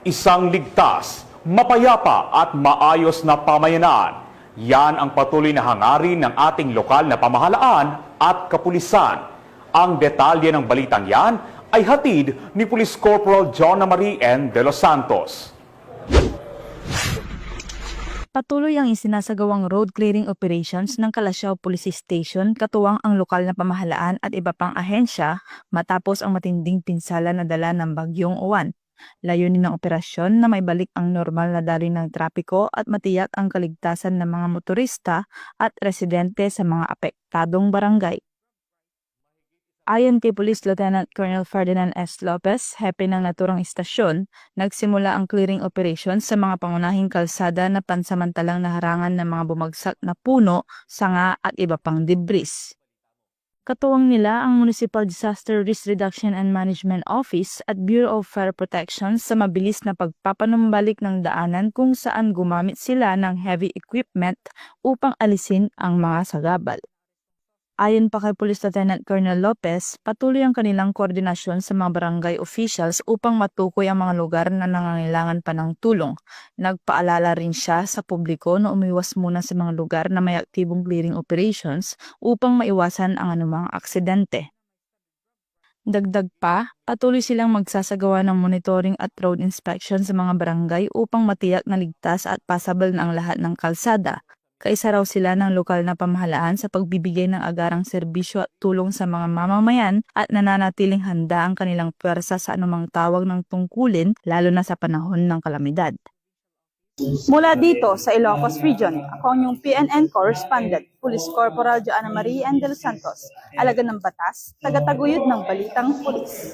Isang ligtas, mapayapa at maayos na pamayanan. Yan ang patuloy na hangarin ng ating lokal na pamahalaan at kapulisan. Ang detalye ng balitang yan ay hatid ni Police Corporal John Marie N. De Los Santos. Patuloy ang isinasagawang road clearing operations ng Calasiao Police Station katuwang ang lokal na pamahalaan at iba pang ahensya matapos ang matinding pinsala na dala ng Bagyong Uwan. Layunin ng operasyon na maibalik ang normal na daloy ng trapiko at matiyak ang kaligtasan ng mga motorista at residente sa mga apektadong barangay. Ayon kay Police Lieutenant Colonel Ferdinand S. Lopez, hepe ng naturang istasyon, nagsimula ang clearing operation sa mga pangunahing kalsada na pansamantalang naharangan ng mga bumagsak na puno, sanga at iba pang debris. Katuwang nila ang Municipal Disaster Risk Reduction and Management Office at Bureau of Fire Protection sa mabilis na pagpapanumbalik ng daanan kung saan gumamit sila ng heavy equipment upang alisin ang mga sagabal. Ayon pa kay Police Lieutenant Colonel Lopez, patuloy ang kanilang koordinasyon sa mga barangay officials upang matukoy ang mga lugar na nangangailangan pa ng tulong. Nagpaalala rin siya sa publiko na umiwas muna sa mga lugar na may aktibong clearing operations upang maiwasan ang anumang aksidente. Dagdag pa, patuloy silang magsasagawa ng monitoring at road inspection sa mga barangay upang matiyak na ligtas at passable na ang lahat ng kalsada. Kaisa raw sila ng lokal na pamahalaan sa pagbibigay ng agarang serbisyo at tulong sa mga mamamayan at nananatiling handa ang kanilang pwersa sa anumang tawag ng tungkulin lalo na sa panahon ng kalamidad. Mula dito sa Ilocos Region, ako ang inyong PNN Correspondent, Police Corporal Joanna Marie N. De Los Santos, alagad ng batas, tagataguyod ng Balitang Pulis.